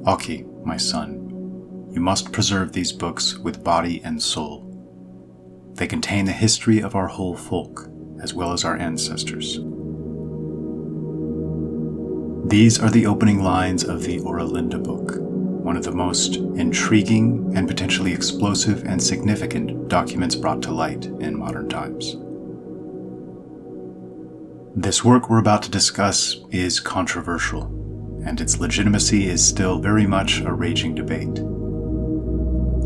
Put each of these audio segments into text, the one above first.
Aki, my son, you must preserve these books with body and soul. They contain the history of our whole folk, as well as our ancestors. These are the opening lines of the Oera book, one of the most intriguing and potentially explosive and significant documents brought to light in modern times. This work we're about to discuss is controversial, and its legitimacy is still very much a raging debate.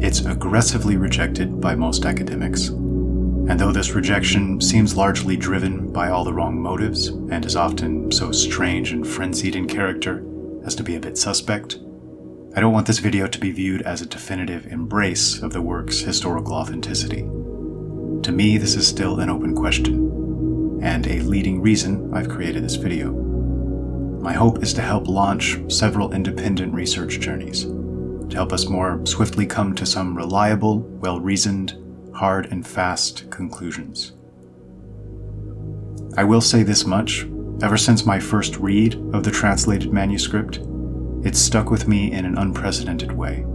It's aggressively rejected by most academics, and though this rejection seems largely driven by all the wrong motives and is often so strange and frenzied in character as to be a bit suspect, I don't want this video to be viewed as a definitive embrace of the work's historical authenticity. To me, this is still an open question, and a leading reason I've created this video. My hope is to help launch several independent research journeys, to help us more swiftly come to some reliable, well-reasoned, hard and fast conclusions. I will say this much: ever since my first read of the translated manuscript, it's stuck with me in an unprecedented way.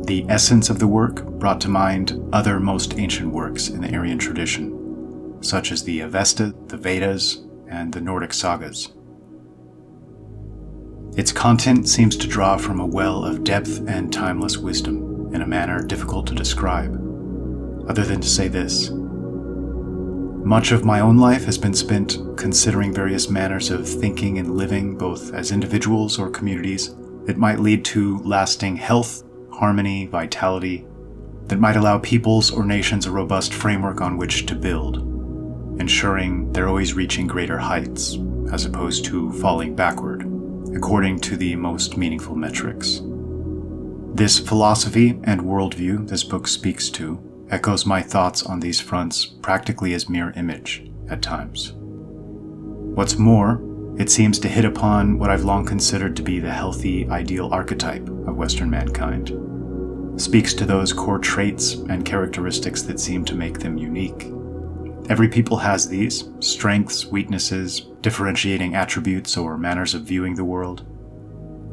The essence of the work brought to mind other most ancient works in the Aryan tradition, such as the Avesta, the Vedas, and the Nordic sagas. Its content seems to draw from a well of depth and timeless wisdom in a manner difficult to describe, other than to say this: much of my own life has been spent considering various manners of thinking and living, both as individuals or communities, that might lead to lasting health, harmony, vitality, that might allow peoples or nations a robust framework on which to build, ensuring they're always reaching greater heights, as opposed to falling backward, according to the most meaningful metrics. This philosophy and worldview this book speaks to echoes my thoughts on these fronts practically as mirror image at times. What's more, it seems to hit upon what I've long considered to be the healthy, ideal archetype of Western mankind. Speaks to those core traits and characteristics that seem to make them unique. Every people has these: strengths, weaknesses, differentiating attributes or manners of viewing the world.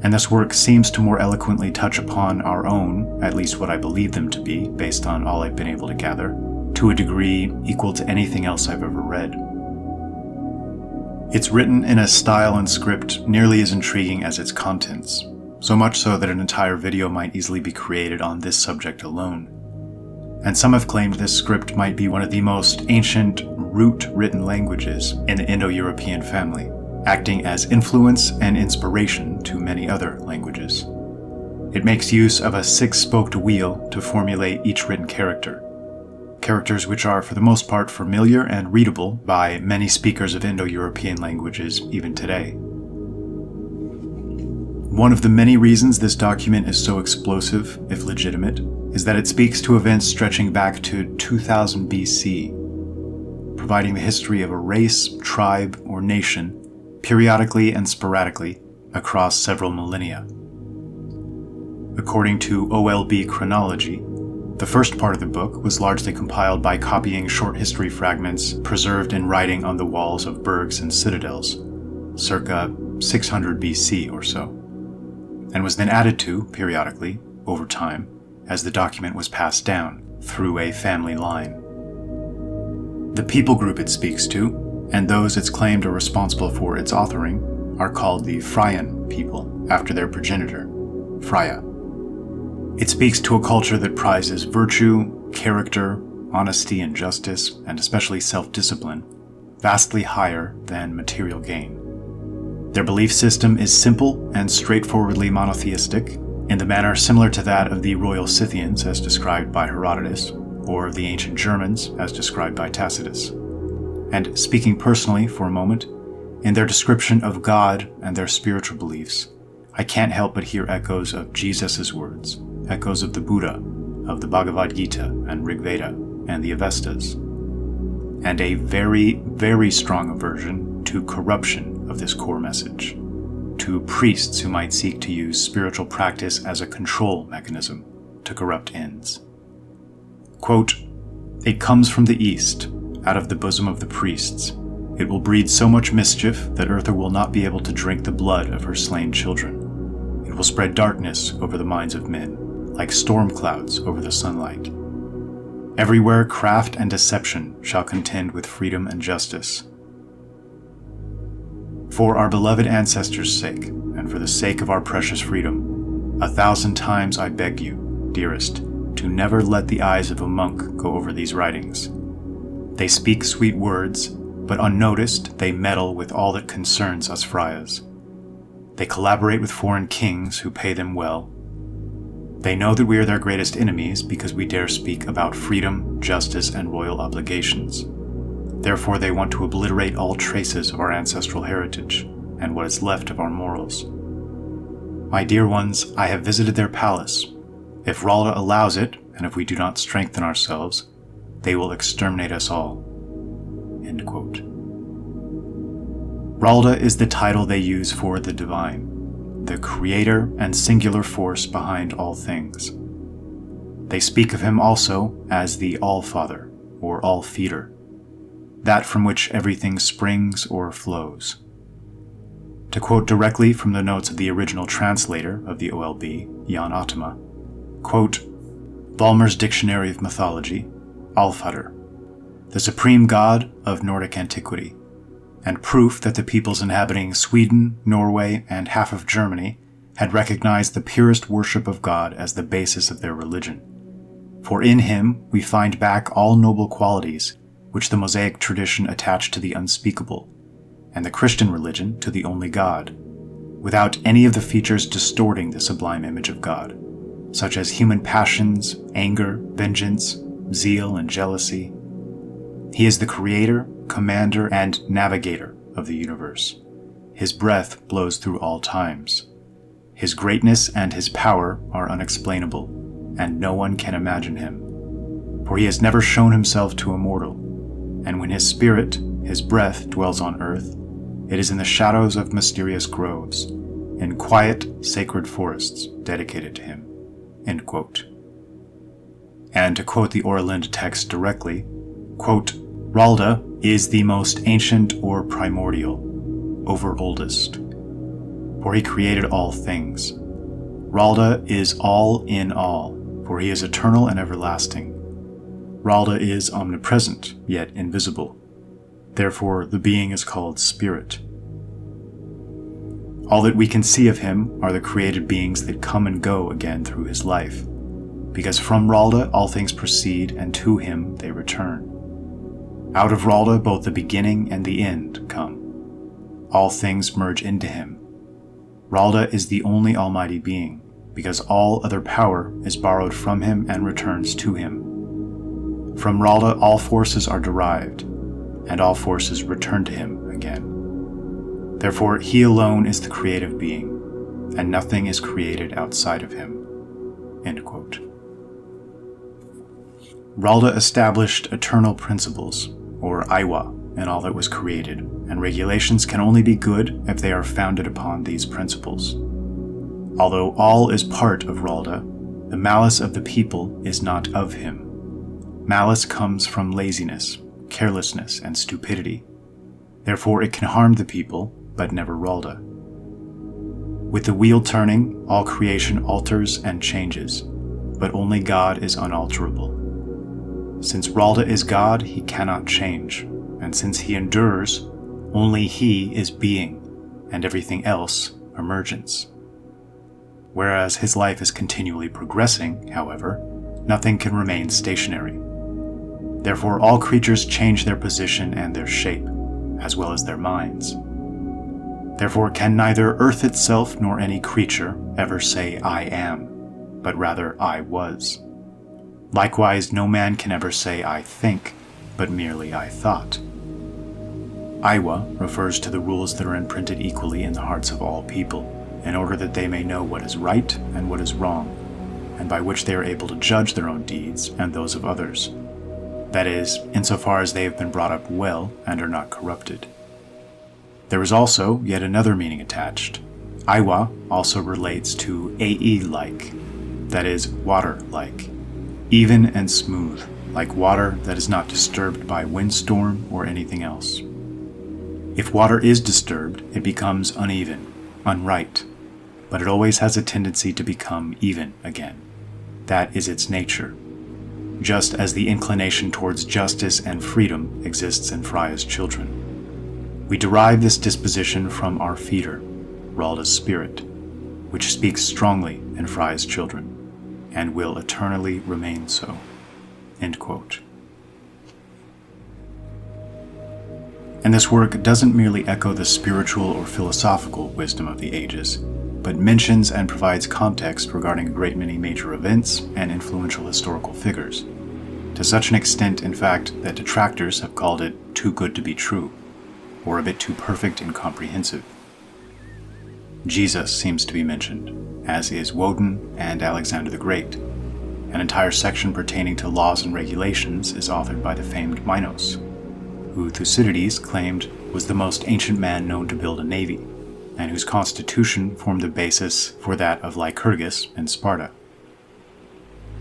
And this work seems to more eloquently touch upon our own, at least what I believe them to be, based on all I've been able to gather, to a degree equal to anything else I've ever read. It's written in a style and script nearly as intriguing as its contents, so much so that an entire video might easily be created on this subject alone. And some have claimed this script might be one of the most ancient, root-written languages in the Indo-European family, acting as influence and inspiration to many other languages. It makes use of a 6-spoked wheel to formulate each written character, characters which are for the most part familiar and readable by many speakers of Indo-European languages even today. One of the many reasons this document is so explosive, if legitimate, is that it speaks to events stretching back to 2000 BC, providing the history of a race, tribe, or nation, periodically and sporadically, across several millennia. According to OLB chronology, the first part of the book was largely compiled by copying short history fragments preserved in writing on the walls of burgs and citadels, circa 600 BC or so, and was then added to, periodically, over time, as the document was passed down through a family line. The people group it speaks to, and those it's claimed are responsible for its authoring, are called the Fraian people, after their progenitor, Freya. It speaks to a culture that prizes virtue, character, honesty and justice, and especially self-discipline, vastly higher than material gain. Their belief system is simple and straightforwardly monotheistic, in the manner similar to that of the royal Scythians as described by Herodotus, or the ancient Germans as described by Tacitus. And speaking personally for a moment, in their description of God and their spiritual beliefs, I can't help but hear echoes of Jesus' words, echoes of the Buddha, of the Bhagavad Gita and Rig Veda, and the Avestas, and a very, very strong aversion to corruption of this core message, to priests who might seek to use spiritual practice as a control mechanism to corrupt ends. Quote, "It comes from the east, out of the bosom of the priests. It will breed so much mischief that Eartha will not be able to drink the blood of her slain children. It It will spread darkness over the minds of men, like storm clouds over the sunlight. Everywhere craft and deception shall contend with freedom and justice. For our beloved ancestors' sake, and for the sake of our precious freedom, 1,000 times I beg you, dearest, to never let the eyes of a monk go over these writings. They speak sweet words, but unnoticed they meddle with all that concerns us friars. They collaborate with foreign kings who pay them well. They know that we are their greatest enemies because we dare speak about freedom, justice, and royal obligations. Therefore, they want to obliterate all traces of our ancestral heritage and what is left of our morals. My dear ones, I have visited their palace. If Ralda allows it, and if we do not strengthen ourselves, they will exterminate us all." End quote. Ralda is the title they use for the divine, the creator and singular force behind all things. They speak of him also as the All-Father, or All-Feeder, that from which everything springs or flows. To quote directly from the notes of the original translator of the OLB, Jan Atema, quote, "Balmer's Dictionary of Mythology, Allfather, the supreme god of Nordic antiquity, and proof that the peoples inhabiting Sweden, Norway, and half of Germany had recognized the purest worship of God as the basis of their religion. For in him we find back all noble qualities which the Mosaic tradition attached to the unspeakable, and the Christian religion to the only God, without any of the features distorting the sublime image of God, such as human passions, anger, vengeance, zeal, and jealousy. He is the creator, commander, and navigator of the universe. His breath blows through all times. His greatness and his power are unexplainable, and no one can imagine him. For he has never shown himself to a mortal, and when his spirit, his breath, dwells on earth, it is in the shadows of mysterious groves, in quiet, sacred forests dedicated to him." End quote. And to quote the Oralind text directly, quote, "Ralda is the most ancient or primordial, over oldest, for he created all things. Ralda is all in all, for he is eternal and everlasting. Ralda is omnipresent, yet invisible. Therefore the being is called Spirit. All that we can see of him are the created beings that come and go again through his life, because from Ralda all things proceed, and to him they return. Out of Ralda both the beginning and the end come. All things merge into him. Ralda is the only almighty being, because all other power is borrowed from him and returns to him. From Ralda all forces are derived, and all forces return to him again. Therefore he alone is the creative being, and nothing is created outside of him." End quote. Ralda established eternal principles, or Aiwa, in all that was created, and regulations can only be good if they are founded upon these principles. Although all is part of Ralda, the malice of the people is not of him. Malice comes from laziness, carelessness, and stupidity. Therefore it can harm the people, but never Ralda. With the wheel turning, all creation alters and changes, but only God is unalterable. Since Ralda is God, he cannot change, and since he endures, only he is being, and everything else emergence. Whereas his life is continually progressing, however, nothing can remain stationary. Therefore all creatures change their position and their shape, as well as their minds. Therefore can neither earth itself nor any creature ever say I am, but rather I was. Likewise no man can ever say I think, but merely I thought. Aiwa refers to the rules that are imprinted equally in the hearts of all people, in order that they may know what is right and what is wrong, and by which they are able to judge their own deeds and those of others. That is, insofar as they have been brought up well and are not corrupted. There is also yet another meaning attached. Aiwa also relates to Ai-like, that is, water-like, even and smooth, like water that is not disturbed by windstorm or anything else. If water is disturbed, it becomes uneven, unright, but it always has a tendency to become even again. That is its nature, just as the inclination towards justice and freedom exists in Freya's children. We derive this disposition from our feeder, Ralda's spirit, which speaks strongly in Freya's children, and will eternally remain so." End quote. And this work doesn't merely echo the spiritual or philosophical wisdom of the ages, but mentions and provides context regarding a great many major events and influential historical figures, to such an extent, in fact, that detractors have called it too good to be true, or a bit too perfect and comprehensive. Jesus seems to be mentioned, as is Woden and Alexander the Great. An entire section pertaining to laws and regulations is authored by the famed Minos, who Thucydides claimed was the most ancient man known to build a navy, and whose constitution formed the basis for that of Lycurgus in Sparta.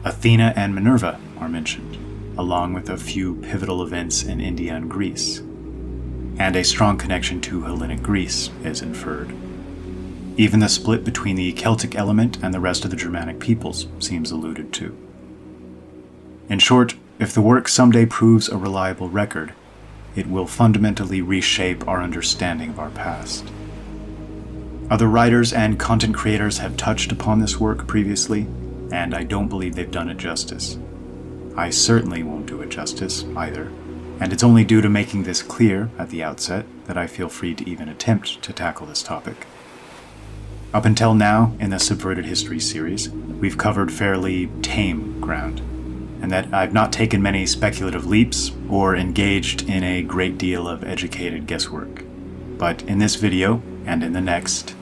Athena and Minerva are mentioned, along with a few pivotal events in India and Greece, and a strong connection to Hellenic Greece is inferred. Even the split between the Celtic element and the rest of the Germanic peoples seems alluded to. In short, if the work someday proves a reliable record, it will fundamentally reshape our understanding of our past. Other writers and content creators have touched upon this work previously, and I don't believe they've done it justice. I certainly won't do it justice either, and it's only due to making this clear at the outset that I feel free to even attempt to tackle this topic. Up until now, in the Subverted History series, we've covered fairly tame ground, and that I've not taken many speculative leaps or engaged in a great deal of educated guesswork. But in this video, and in the next,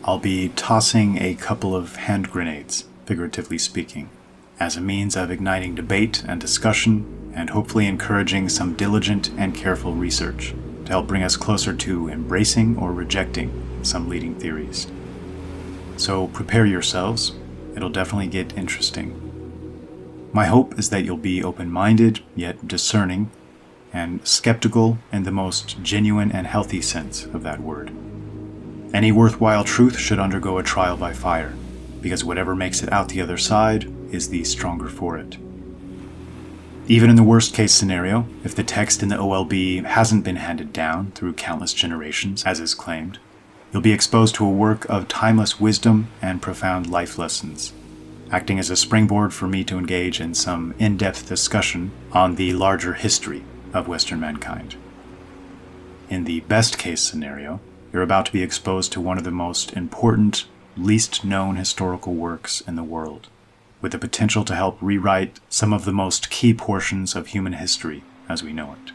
I'll be tossing a couple of hand grenades, figuratively speaking, as a means of igniting debate and discussion, and hopefully encouraging some diligent and careful research to help bring us closer to embracing or rejecting some leading theories. So prepare yourselves, it'll definitely get interesting. My hope is that you'll be open-minded, yet discerning, and skeptical in the most genuine and healthy sense of that word. Any worthwhile truth should undergo a trial by fire, because whatever makes it out the other side is the stronger for it. Even in the worst-case scenario, if the text in the OLB hasn't been handed down through countless generations, as is claimed, you'll be exposed to a work of timeless wisdom and profound life lessons, acting as a springboard for me to engage in some in-depth discussion on the larger history of Western mankind. In the best-case scenario, you're about to be exposed to one of the most important, least-known historical works in the world, with the potential to help rewrite some of the most key portions of human history as we know it.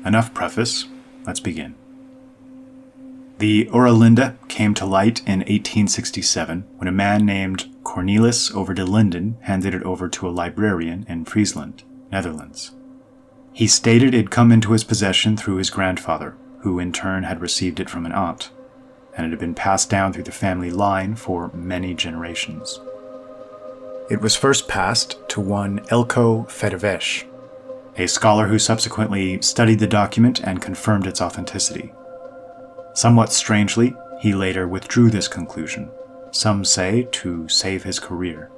Enough preface, let's begin. The Oera came to light in 1867 when a man named Cornelis over de Linden handed it over to a librarian in Friesland, Netherlands. He stated it'd come into his possession through his grandfather, who in turn had received it from an aunt, and it had been passed down through the family line for many generations. It was first passed to one Elko Federvesh, a scholar who subsequently studied the document and confirmed its authenticity. Somewhat strangely, he later withdrew this conclusion, some say to save his career.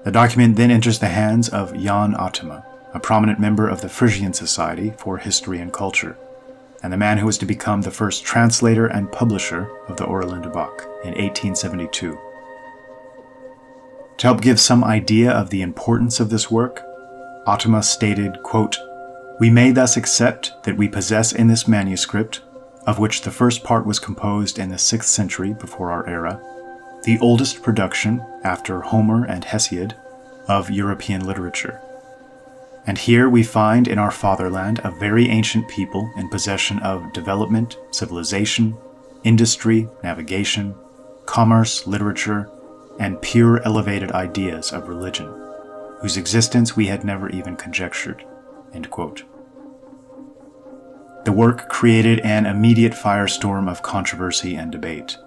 The document then enters the hands of Jan Atema, a prominent member of the Frisian Society for History and Culture, and the man who was to become the first translator and publisher of the Oera Book in 1872. To help give some idea of the importance of this work, Atema stated, quote, "We may thus accept that we possess in this manuscript, of which the first part was composed in the 6th century before our era, the oldest production, after Homer and Hesiod, of European literature. And here we find in our fatherland a very ancient people in possession of development, civilization, industry, navigation, commerce, literature, and pure elevated ideas of religion, whose existence we had never even conjectured." End quote. The work created an immediate firestorm of controversy and debate,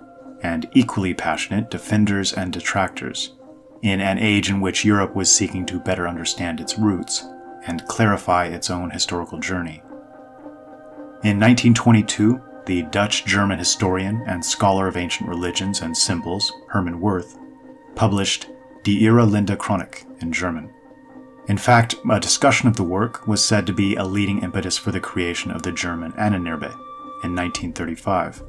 and equally passionate defenders and detractors, in an age in which Europe was seeking to better understand its roots and clarify its own historical journey. In 1922, the Dutch-German historian and scholar of ancient religions and symbols, Herman Wirth, published Die Irrlinde Chronik in German. In fact, a discussion of the work was said to be a leading impetus for the creation of the German Ahnenerbe in 1935,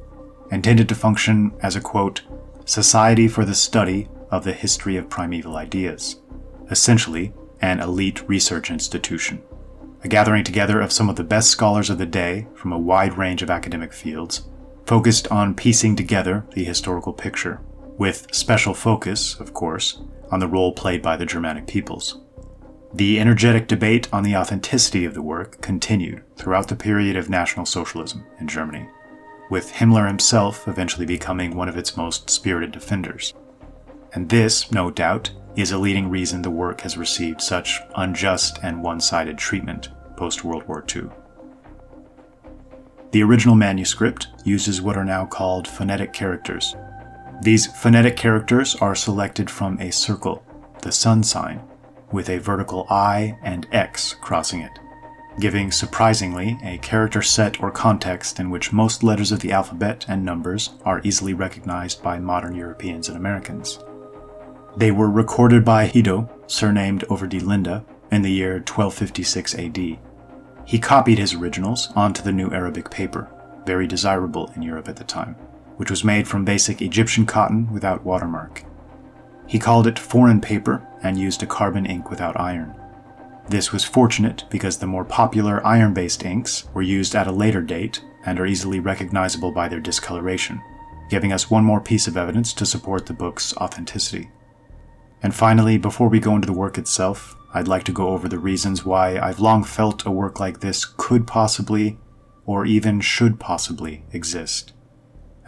intended to function as a, quote, society for the study of the history of primeval ideas, essentially an elite research institution, a gathering together of some of the best scholars of the day from a wide range of academic fields, focused on piecing together the historical picture, with special focus, of course, on the role played by the Germanic peoples. The energetic debate on the authenticity of the work continued throughout the period of National Socialism in Germany, with Himmler himself eventually becoming one of its most spirited defenders. And this, no doubt, is a leading reason the work has received such unjust and one-sided treatment post-World War II. The original manuscript uses what are now called phonetic characters. These phonetic characters are selected from a circle, the sun sign, with a vertical I and X crossing it, giving, surprisingly, a character set or context in which most letters of the alphabet and numbers are easily recognized by modern Europeans and Americans. They were recorded by Hido, surnamed over die Linde, in the year 1256 AD. He copied his originals onto the new Arabic paper, very desirable in Europe at the time, which was made from basic Egyptian cotton without watermark. He called it foreign paper and used a carbon ink without iron. This was fortunate because the more popular iron-based inks were used at a later date and are easily recognizable by their discoloration, giving us one more piece of evidence to support the book's authenticity. And finally, before we go into the work itself, I'd like to go over the reasons why I've long felt a work like this could possibly, or even should possibly, exist,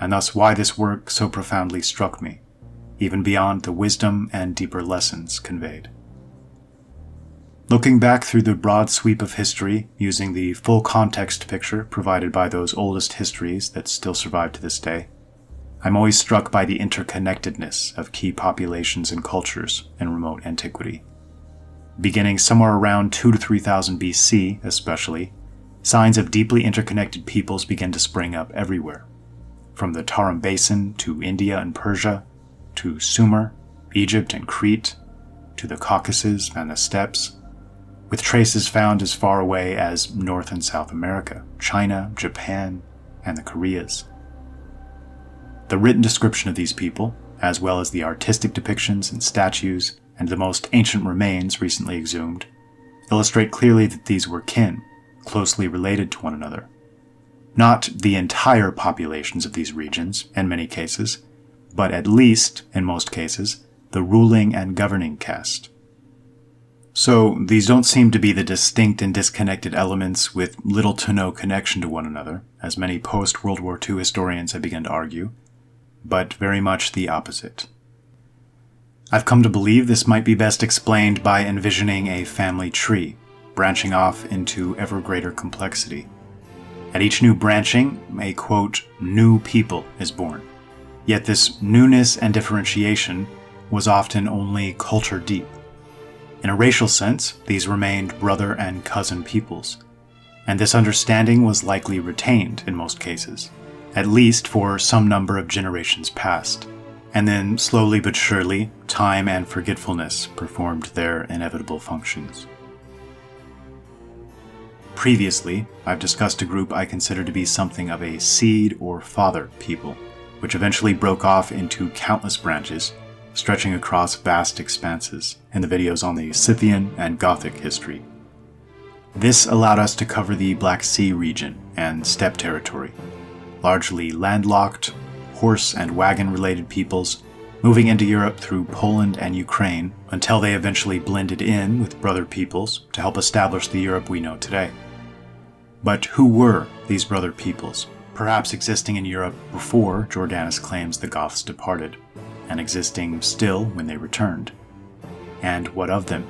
and thus why this work so profoundly struck me, even beyond the wisdom and deeper lessons conveyed. Looking back through the broad sweep of history, using the full context picture provided by those oldest histories that still survive to this day, I'm always struck by the interconnectedness of key populations and cultures in remote antiquity. Beginning somewhere around 2,000 to 3,000 BC, especially, signs of deeply interconnected peoples begin to spring up everywhere. From the Tarim Basin to India and Persia, to Sumer, Egypt and Crete, to the Caucasus and the steppes, with traces found as far away as North and South America, China, Japan, and the Koreas. The written description of these people, as well as the artistic depictions and statues and the most ancient remains recently exhumed, illustrate clearly that these were kin, closely related to one another. Not the entire populations of these regions, in many cases, but at least, in most cases, the ruling and governing caste. So, these don't seem to be the distinct and disconnected elements with little to no connection to one another, as many post-World War II historians have begun to argue, but very much the opposite. I've come to believe this might be best explained by envisioning a family tree, branching off into ever greater complexity. At each new branching, a, quote, new people is born. Yet this newness and differentiation was often only culture deep. In a racial sense, these remained brother and cousin peoples, and this understanding was likely retained in most cases, at least for some number of generations past, and then slowly but surely, time and forgetfulness performed their inevitable functions. Previously, I've discussed a group I consider to be something of a seed or father people, which eventually broke off into countless branches, stretching across vast expanses, in the videos on the Scythian and Gothic history. This allowed us to cover the Black Sea region and steppe territory, largely landlocked, horse and wagon-related peoples, moving into Europe through Poland and Ukraine until they eventually blended in with brother peoples to help establish the Europe we know today. But who were these brother peoples, perhaps existing in Europe before Jordanus claims the Goths departed, and existing still when they returned? And what of them?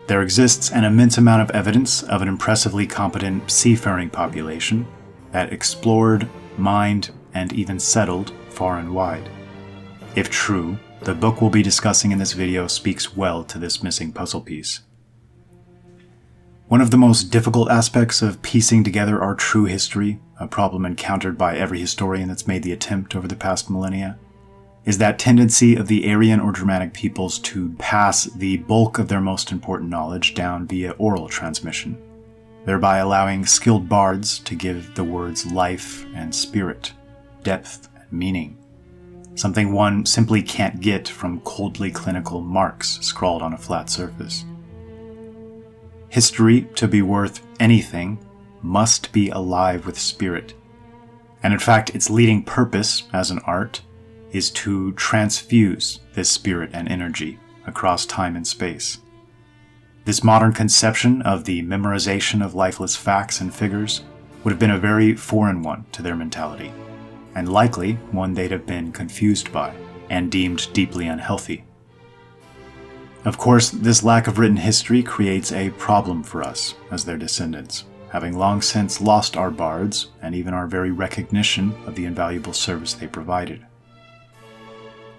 There exists an immense amount of evidence of an impressively competent seafaring population that explored, mined, and even settled far and wide. If true, the book we'll be discussing in this video speaks well to this missing puzzle piece. One of the most difficult aspects of piecing together our true history, a problem encountered by every historian that's made the attempt over the past millennia, is that tendency of the Aryan or Germanic peoples to pass the bulk of their most important knowledge down via oral transmission, thereby allowing skilled bards to give the words life and spirit, depth and meaning, something one simply can't get from coldly clinical marks scrawled on a flat surface. History, to be worth anything, must be alive with spirit, and in fact its leading purpose as an art is to transfuse this spirit and energy across time and space. This modern conception of the memorization of lifeless facts and figures would have been a very foreign one to their mentality, and likely one they'd have been confused by and deemed deeply unhealthy. Of course, this lack of written history creates a problem for us as their descendants, having long since lost our bards and even our very recognition of the invaluable service they provided.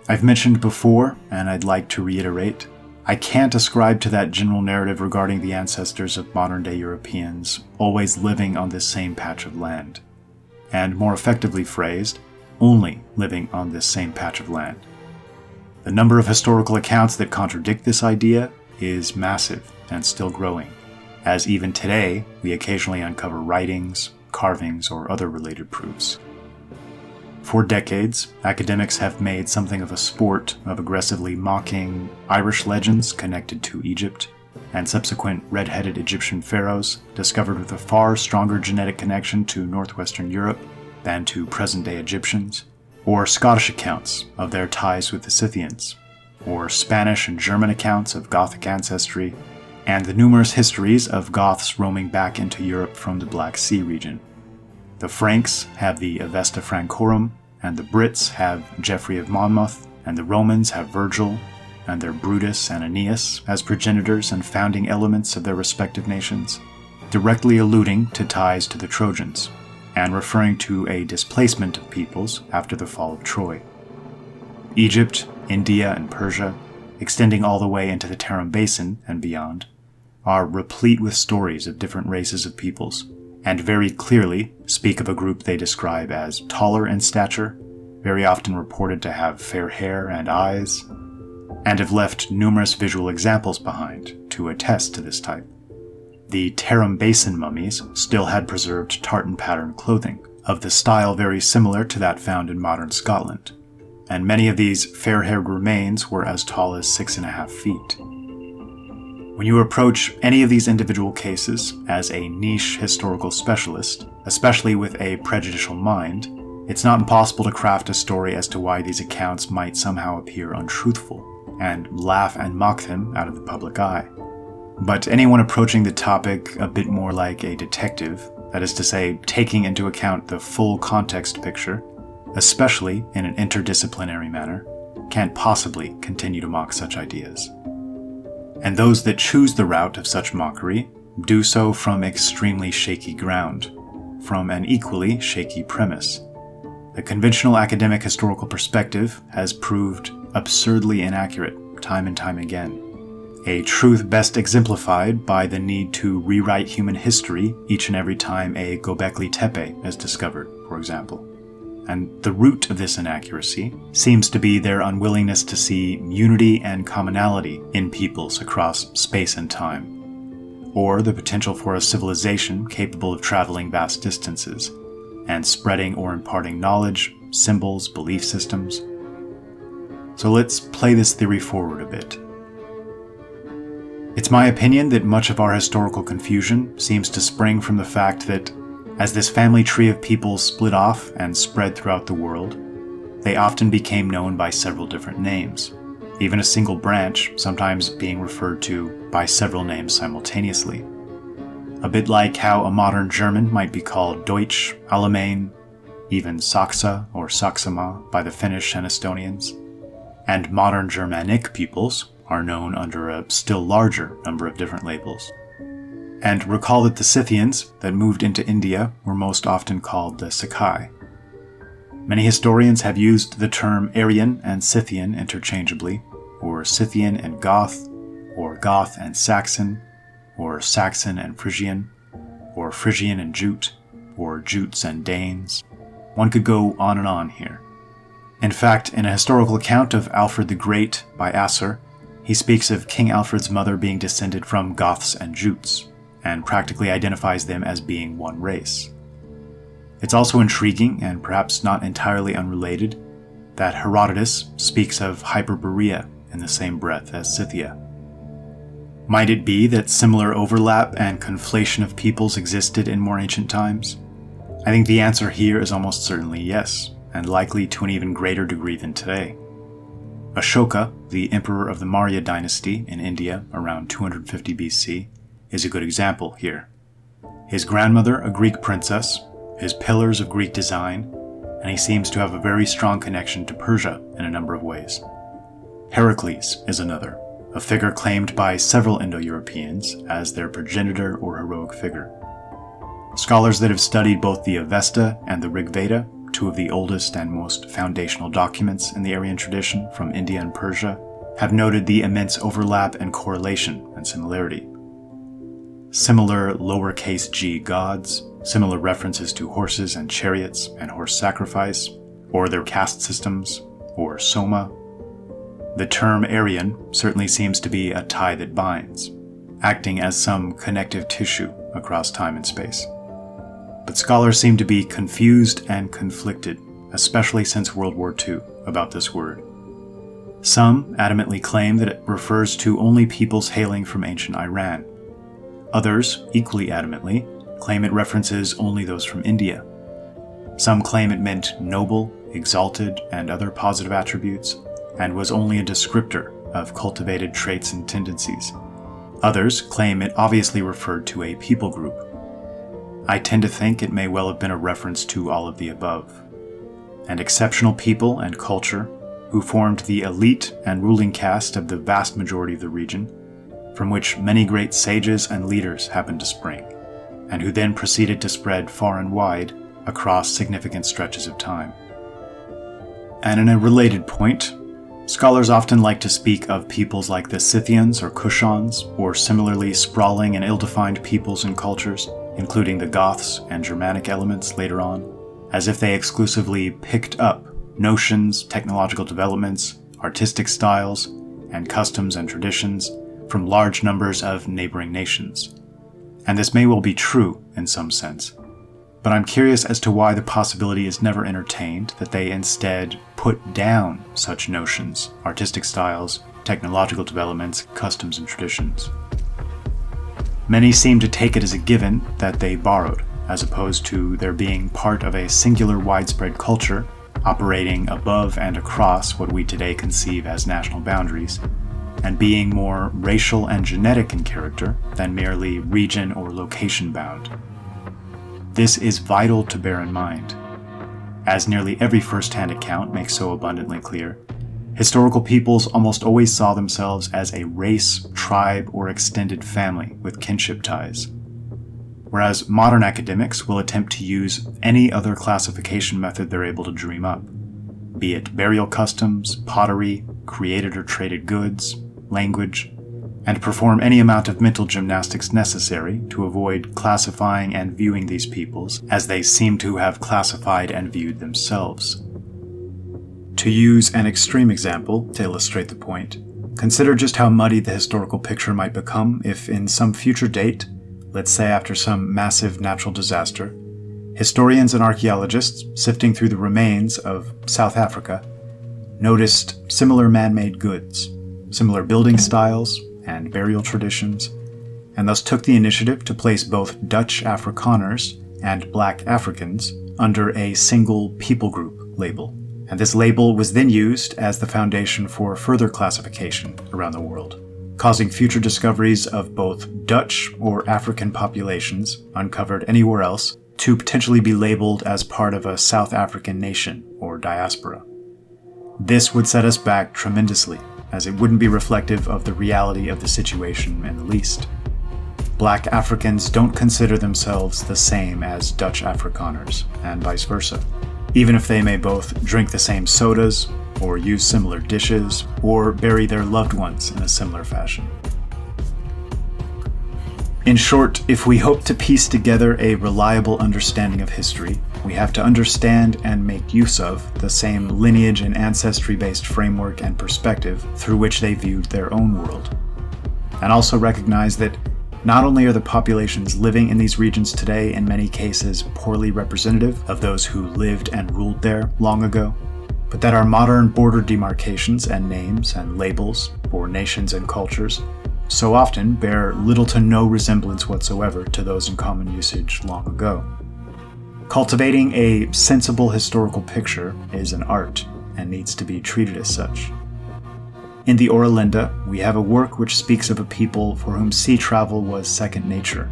I've mentioned before, and I'd like to reiterate, I can't ascribe to that general narrative regarding the ancestors of modern-day Europeans always living on this same patch of land, and more effectively phrased, only living on this same patch of land. The number of historical accounts that contradict this idea is massive and still growing, as even today we occasionally uncover writings, carvings, or other related proofs. For decades, academics have made something of a sport of aggressively mocking Irish legends connected to Egypt, and subsequent red-headed Egyptian pharaohs discovered with a far stronger genetic connection to northwestern Europe than to present-day Egyptians, or Scottish accounts of their ties with the Scythians, or Spanish and German accounts of Gothic ancestry, and the numerous histories of Goths roaming back into Europe from the Black Sea region. The Franks have the Avesta Francorum, and the Brits have Geoffrey of Monmouth, and the Romans have Virgil, and their Brutus and Aeneas as progenitors and founding elements of their respective nations, directly alluding to ties to the Trojans, and referring to a displacement of peoples after the fall of Troy. Egypt, India, and Persia, extending all the way into the Tarim Basin and beyond, are replete with stories of different races of peoples, and very clearly speak of a group they describe as taller in stature, very often reported to have fair hair and eyes, and have left numerous visual examples behind to attest to this type. The Tarim Basin mummies still had preserved tartan pattern clothing, of the style very similar to that found in modern Scotland, and many of these fair-haired remains were as tall as 6.5 feet. When you approach any of these individual cases as a niche historical specialist, especially with a prejudicial mind, it's not impossible to craft a story as to why these accounts might somehow appear untruthful, and laugh and mock them out of the public eye. But anyone approaching the topic a bit more like a detective, that is to say, taking into account the full context picture, especially in an interdisciplinary manner, can't possibly continue to mock such ideas. And those that choose the route of such mockery do so from extremely shaky ground, from an equally shaky premise. The conventional academic historical perspective has proved absurdly inaccurate time and time again, a truth best exemplified by the need to rewrite human history each and every time a Göbekli Tepe is discovered, for example. And the root of this inaccuracy seems to be their unwillingness to see unity and commonality in peoples across space and time, or the potential for a civilization capable of traveling vast distances, and spreading or imparting knowledge, symbols, belief systems. So let's play this theory forward a bit. It's my opinion that much of our historical confusion seems to spring from the fact that as this family tree of peoples split off and spread throughout the world, they often became known by several different names, even a single branch sometimes being referred to by several names simultaneously. A bit like how a modern German might be called Deutsch, Allemagne, even Saksa or Saksama by the Finnish and Estonians, and modern Germanic peoples are known under a still larger number of different labels. And recall that the Scythians that moved into India were most often called the Sakai. Many historians have used the term Aryan and Scythian interchangeably, or Scythian and Goth, or Goth and Saxon, or Saxon and Frisian, or Frisian and Jute, or Jutes and Danes. One could go on and on here. In fact, in a historical account of Alfred the Great by Asser, he speaks of King Alfred's mother being descended from Goths and Jutes, and practically identifies them as being one race. It's also intriguing, and perhaps not entirely unrelated, that Herodotus speaks of Hyperborea in the same breath as Scythia. Might it be that similar overlap and conflation of peoples existed in more ancient times? I think the answer here is almost certainly yes, and likely to an even greater degree than today. Ashoka, the emperor of the Maurya dynasty in India around 250 BC, is a good example here. His grandmother, a Greek princess, his pillars of Greek design, and he seems to have a very strong connection to Persia in a number of ways. Heracles is another, a figure claimed by several Indo-Europeans as their progenitor or heroic figure. Scholars that have studied both the Avesta and the Rig Veda, two of the oldest and most foundational documents in the Aryan tradition from India and Persia, have noted the immense overlap and correlation and similarity. Similar lowercase g gods, similar references to horses and chariots and horse sacrifice, or their caste systems, or soma. The term Aryan certainly seems to be a tie that binds, acting as some connective tissue across time and space. But scholars seem to be confused and conflicted, especially since World War II, about this word. Some adamantly claim that it refers to only peoples hailing from ancient Iran. Others, equally adamantly, claim it references only those from India. Some claim it meant noble, exalted, and other positive attributes, and was only a descriptor of cultivated traits and tendencies. Others claim it obviously referred to a people group. I tend to think it may well have been a reference to all of the above. An exceptional people and culture who formed the elite and ruling caste of the vast majority of the region, from which many great sages and leaders happened to spring, and who then proceeded to spread far and wide across significant stretches of time. And in a related point, scholars often like to speak of peoples like the Scythians or Kushans, or similarly sprawling and ill-defined peoples and cultures, including the Goths and Germanic elements later on, as if they exclusively picked up notions, technological developments, artistic styles, and customs and traditions from large numbers of neighboring nations. And this may well be true in some sense, but I'm curious as to why the possibility is never entertained that they instead put down such notions, artistic styles, technological developments, customs, and traditions. Many seem to take it as a given that they borrowed, as opposed to their being part of a singular widespread culture operating above and across what we today conceive as national boundaries, and being more racial and genetic in character than merely region or location bound. This is vital to bear in mind. As nearly every first-hand account makes so abundantly clear, historical peoples almost always saw themselves as a race, tribe, or extended family with kinship ties, whereas modern academics will attempt to use any other classification method they're able to dream up, be it burial customs, pottery, created or traded goods, language, and perform any amount of mental gymnastics necessary to avoid classifying and viewing these peoples as they seem to have classified and viewed themselves. To use an extreme example to illustrate the point, consider just how muddy the historical picture might become if in some future date, let's say after some massive natural disaster, historians and archaeologists sifting through the remains of South Africa noticed similar man-made goods, similar building styles and burial traditions, and thus took the initiative to place both Dutch Afrikaners and Black Africans under a single people group label. And this label was then used as the foundation for further classification around the world, causing future discoveries of both Dutch or African populations uncovered anywhere else to potentially be labeled as part of a South African nation or diaspora. This would set us back tremendously, as it wouldn't be reflective of the reality of the situation in the least. Black Africans don't consider themselves the same as Dutch Afrikaners, and vice versa, even if they may both drink the same sodas, or use similar dishes, or bury their loved ones in a similar fashion. In short, if we hope to piece together a reliable understanding of history, we have to understand and make use of the same lineage and ancestry-based framework and perspective through which they viewed their own world. And also recognize that not only are the populations living in these regions today in many cases poorly representative of those who lived and ruled there long ago, but that our modern border demarcations and names and labels for nations and cultures so often bear little to no resemblance whatsoever to those in common usage long ago. Cultivating a sensible historical picture is an art and needs to be treated as such. In the Oera, we have a work which speaks of a people for whom sea travel was second nature,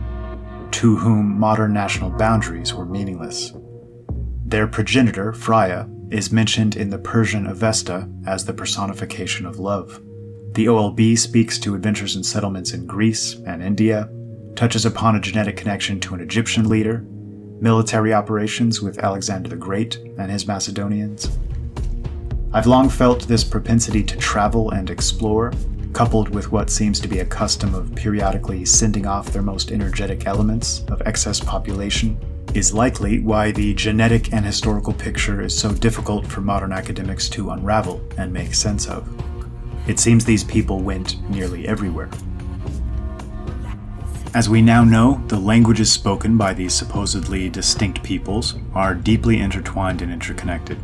to whom modern national boundaries were meaningless. Their progenitor, Freya, is mentioned in the Persian Avesta as the personification of love. The OLB speaks to adventures and settlements in Greece and India, touches upon a genetic connection to an Egyptian leader, military operations with Alexander the Great and his Macedonians. I've long felt this propensity to travel and explore, coupled with what seems to be a custom of periodically sending off their most energetic elements of excess population, is likely why the genetic and historical picture is so difficult for modern academics to unravel and make sense of. It seems these people went nearly everywhere. As we now know, the languages spoken by these supposedly distinct peoples are deeply intertwined and interconnected.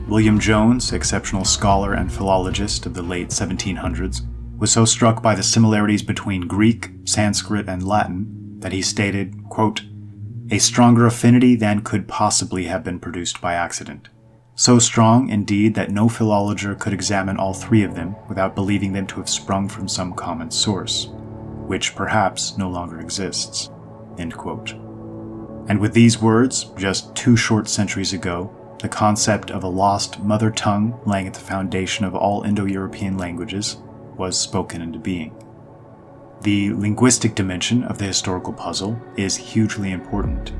William Jones, exceptional scholar and philologist of the late 1700s, was so struck by the similarities between Greek, Sanskrit, and Latin that he stated, quote, "A stronger affinity than could possibly have been produced by accident. So strong, indeed, that no philologer could examine all three of them without believing them to have sprung from some common source, which perhaps no longer exists." End quote. And with these words, just 2 short centuries ago, the concept of a lost mother tongue laying at the foundation of all Indo-European languages was spoken into being. The linguistic dimension of the historical puzzle is hugely important.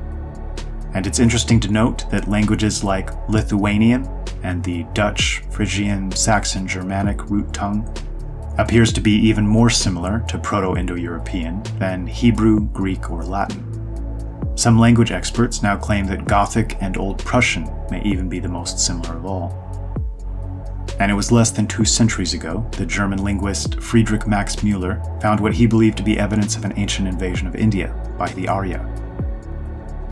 And it's interesting to note that languages like Lithuanian and the Dutch, Phrygian, Saxon, Germanic root tongue appears to be even more similar to Proto-Indo-European than Hebrew, Greek, or Latin. Some language experts now claim that Gothic and Old Prussian may even be the most similar of all. And it was less than 2 centuries ago that German linguist Friedrich Max Müller found what he believed to be evidence of an ancient invasion of India by the Arya.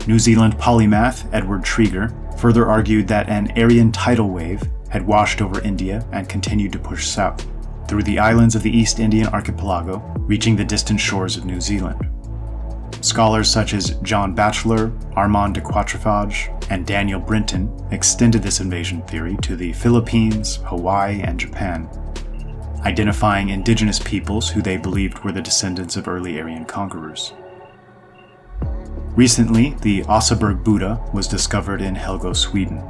New Zealand polymath Edward Trieger further argued that an Aryan tidal wave had washed over India and continued to push south, through the islands of the East Indian archipelago, reaching the distant shores of New Zealand. Scholars such as John Batchelor, Armand de Quatrefages, and Daniel Brinton extended this invasion theory to the Philippines, Hawaii, and Japan, identifying indigenous peoples who they believed were the descendants of early Aryan conquerors. Recently, the Oseberg Buddha was discovered in Helgö, Sweden.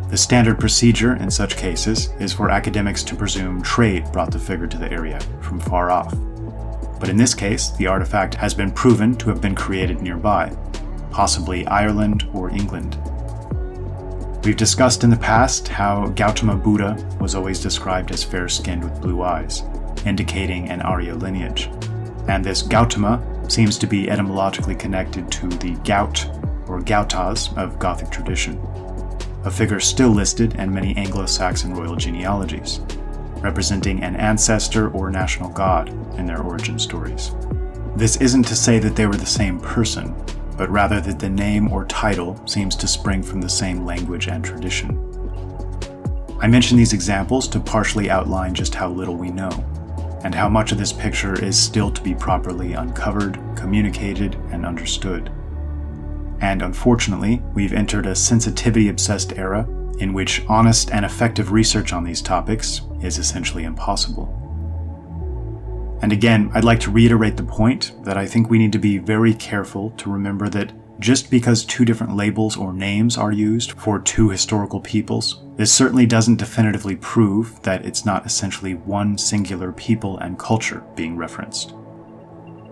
The standard procedure in such cases is for academics to presume trade brought the figure to the area from far off. But in this case, the artifact has been proven to have been created nearby, possibly Ireland or England. We've discussed in the past how Gautama Buddha was always described as fair-skinned with blue eyes, indicating an Arya lineage. And this Gautama seems to be etymologically connected to the Gaut or Gautas of Gothic tradition, a figure still listed in many Anglo-Saxon royal genealogies, representing an ancestor or national god in their origin stories. This isn't to say that they were the same person, but rather that the name or title seems to spring from the same language and tradition. I mention these examples to partially outline just how little we know, and how much of this picture is still to be properly uncovered, communicated, and understood. And unfortunately, we've entered a sensitivity-obsessed era in which honest and effective research on these topics is essentially impossible. And again, I'd like to reiterate the point that I think we need to be very careful to remember that just because 2 different labels or names are used for 2 historical peoples, this certainly doesn't definitively prove that it's not essentially one singular people and culture being referenced.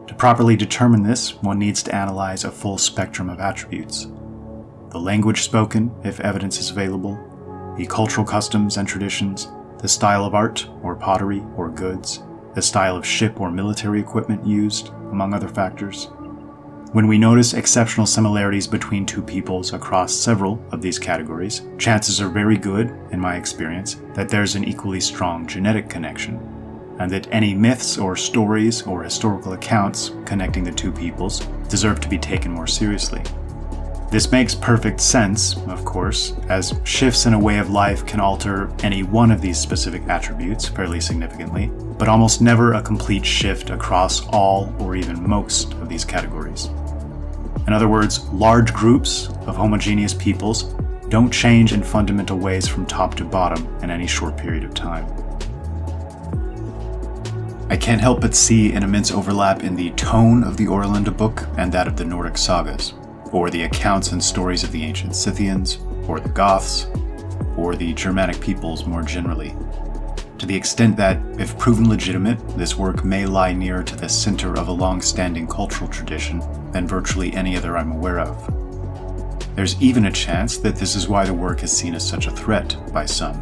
To properly determine this, one needs to analyze a full spectrum of attributes. The language spoken, if evidence is available, the cultural customs and traditions, the style of art or pottery or goods, the style of ship or military equipment used, among other factors. When we notice exceptional similarities between two peoples across several of these categories, chances are very good, in my experience, that there's an equally strong genetic connection, and that any myths or stories or historical accounts connecting the two peoples deserve to be taken more seriously. This makes perfect sense, of course, as shifts in a way of life can alter any one of these specific attributes fairly significantly, but almost never a complete shift across all or even most of these categories. In other words, large groups of homogeneous peoples don't change in fundamental ways from top to bottom in any short period of time. I can't help but see an immense overlap in the tone of the Oera book and that of the Nordic sagas, or the accounts and stories of the ancient Scythians, or the Goths, or the Germanic peoples more generally, to the extent that, if proven legitimate, this work may lie nearer to the center of a long-standing cultural tradition than virtually any other I'm aware of. There's even a chance that this is why the work is seen as such a threat by some,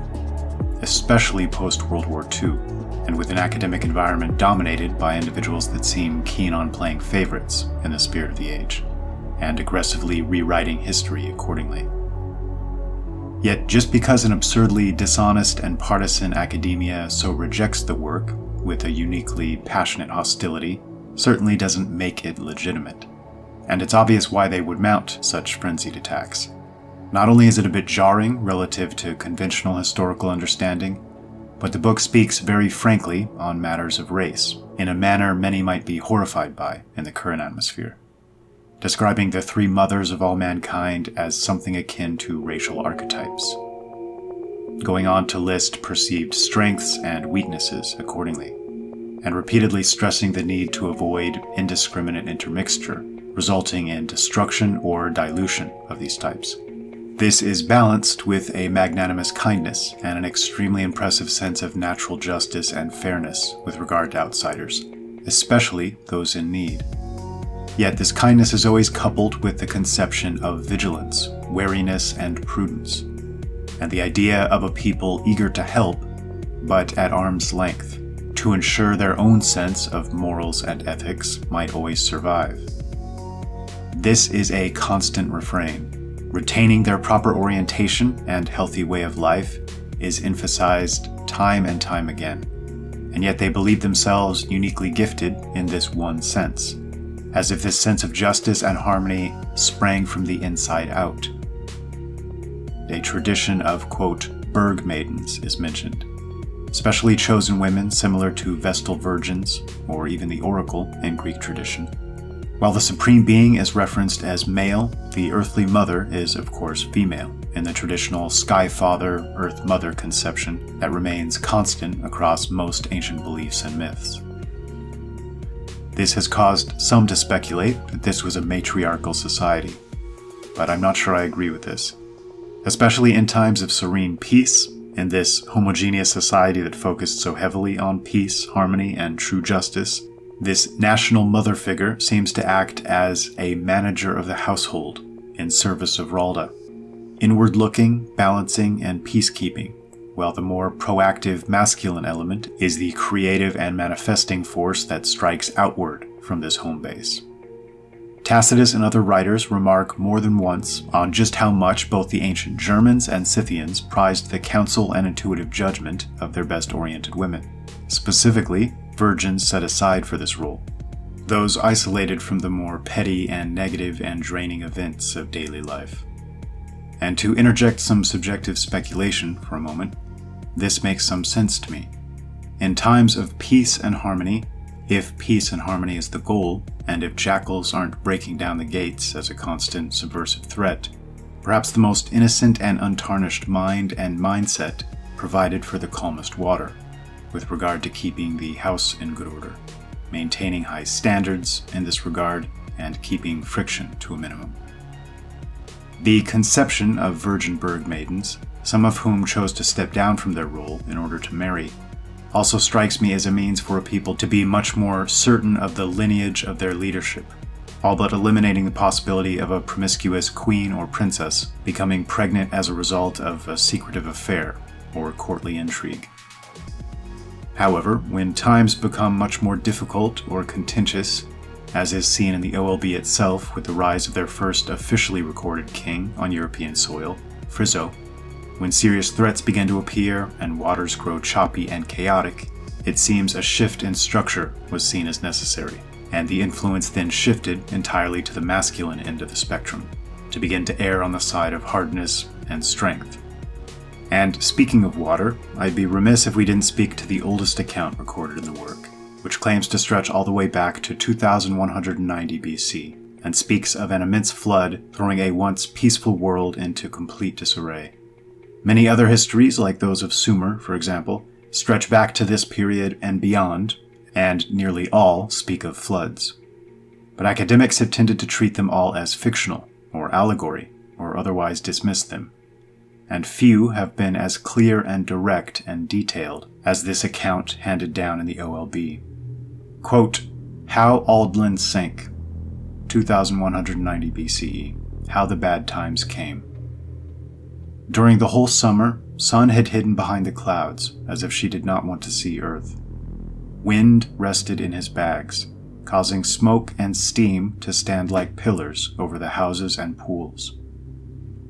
especially post-World War II, and with an academic environment dominated by individuals that seem keen on playing favorites in the spirit of the age, and aggressively rewriting history accordingly. Yet just because an absurdly dishonest and partisan academia so rejects the work with a uniquely passionate hostility certainly doesn't make it legitimate. And it's obvious why they would mount such frenzied attacks. Not only is it a bit jarring relative to conventional historical understanding, but the book speaks very frankly on matters of race, in a manner many might be horrified by in the current atmosphere, describing the three mothers of all mankind as something akin to racial archetypes, going on to list perceived strengths and weaknesses accordingly, and repeatedly stressing the need to avoid indiscriminate intermixture, resulting in destruction or dilution of these types. This is balanced with a magnanimous kindness and an extremely impressive sense of natural justice and fairness with regard to outsiders, especially those in need. Yet this kindness is always coupled with the conception of vigilance, wariness, and prudence, and the idea of a people eager to help, but at arm's length, to ensure their own sense of morals and ethics might always survive. This is a constant refrain. Retaining their proper orientation and healthy way of life is emphasized time and time again, and yet they believe themselves uniquely gifted in this one sense, as if this sense of justice and harmony sprang from the inside out. A tradition of, quote, Berg maidens is mentioned, specially chosen women similar to Vestal virgins, or even the oracle in Greek tradition. While the supreme being is referenced as male, the earthly mother is, of course, female, in the traditional sky father, earth mother conception that remains constant across most ancient beliefs and myths. This has caused some to speculate that this was a matriarchal society, but I'm not sure I agree with this. Especially in times of serene peace, in this homogeneous society that focused so heavily on peace, harmony, and true justice, this national mother figure seems to act as a manager of the household in service of Ralda, inward-looking, balancing, and peacekeeping, while the more proactive masculine element is the creative and manifesting force that strikes outward from this home base. Tacitus and other writers remark more than once on just how much both the ancient Germans and Scythians prized the counsel and intuitive judgment of their best-oriented women, specifically virgins set aside for this role, those isolated from the more petty and negative and draining events of daily life. And to interject some subjective speculation for a moment, this makes some sense to me. In times of peace and harmony, if peace and harmony is the goal, and if jackals aren't breaking down the gates as a constant subversive threat, perhaps the most innocent and untarnished mind and mindset provided for the calmest water, with regard to keeping the house in good order, maintaining high standards in this regard, and keeping friction to a minimum. The conception of virgin Berg maidens, some of whom chose to step down from their role in order to marry, also strikes me as a means for a people to be much more certain of the lineage of their leadership, all but eliminating the possibility of a promiscuous queen or princess becoming pregnant as a result of a secretive affair or courtly intrigue. However, when times become much more difficult or contentious, as is seen in the OLB itself with the rise of their first officially recorded king on European soil, Frizzo. When serious threats began to appear and waters grow choppy and chaotic, it seems a shift in structure was seen as necessary, and the influence then shifted entirely to the masculine end of the spectrum, to begin to err on the side of hardness and strength. And speaking of water, I'd be remiss if we didn't speak to the oldest account recorded in the work, which claims to stretch all the way back to 2190 BC, and speaks of an immense flood throwing a once peaceful world into complete disarray. Many other histories, like those of Sumer, for example, stretch back to this period and beyond, and nearly all speak of floods. But academics have tended to treat them all as fictional, or allegory, or otherwise dismiss them. And few have been as clear and direct and detailed as this account handed down in the OLB. Quote, How Aldland Sank, 2190 BCE, How the Bad Times Came. During the whole summer, sun had hidden behind the clouds, as if she did not want to see earth. Wind rested in his bags, causing smoke and steam to stand like pillars over the houses and pools.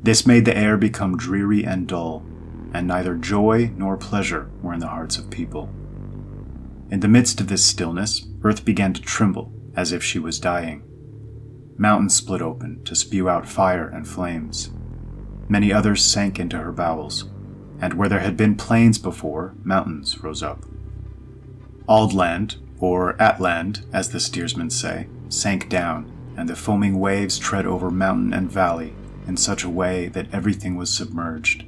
This made the air become dreary and dull, and neither joy nor pleasure were in the hearts of people. In the midst of this stillness, earth began to tremble, as if she was dying. Mountains split open to spew out fire and flames. Many others sank into her bowels, and where there had been plains before, mountains rose up. Aldland, or Atland, as the steersmen say, sank down, and the foaming waves tread over mountain and valley in such a way that everything was submerged.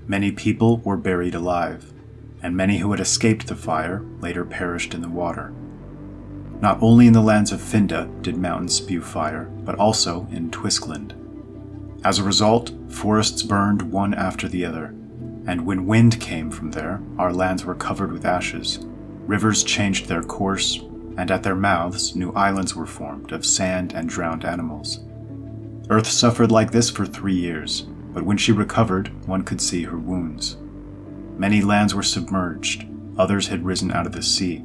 Many people were buried alive, and many who had escaped the fire later perished in the water. Not only in the lands of Finda did mountains spew fire, but also in Twiskland. As a result, forests burned one after the other, and when wind came from there, our lands were covered with ashes. Rivers changed their course, and at their mouths new islands were formed of sand and drowned animals. Earth suffered like this for 3 years, but when she recovered, one could see her wounds. Many lands were submerged, others had risen out of the sea,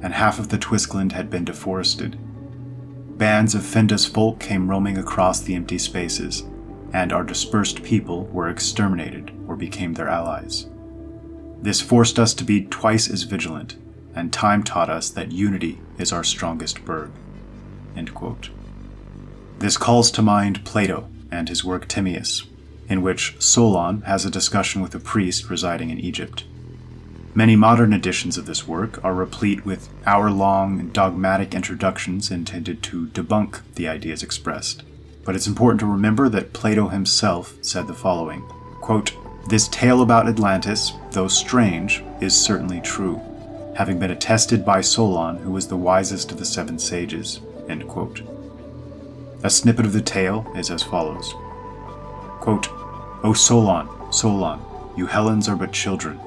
and half of the Twiskland had been deforested. Bands of Finda's folk came roaming across the empty spaces, and our dispersed people were exterminated or became their allies. This forced us to be twice as vigilant, and time taught us that unity is our strongest burg. End quote. This calls to mind Plato and his work Timaeus, in which Solon has a discussion with a priest residing in Egypt. Many modern editions of this work are replete with hour-long dogmatic introductions intended to debunk the ideas expressed. But it's important to remember that Plato himself said the following, quote, This tale about Atlantis, though strange, is certainly true, having been attested by Solon, who was the wisest of the 7 sages. End quote. A snippet of the tale is as follows. Quote, O Solon, Solon, you Hellenes are but children.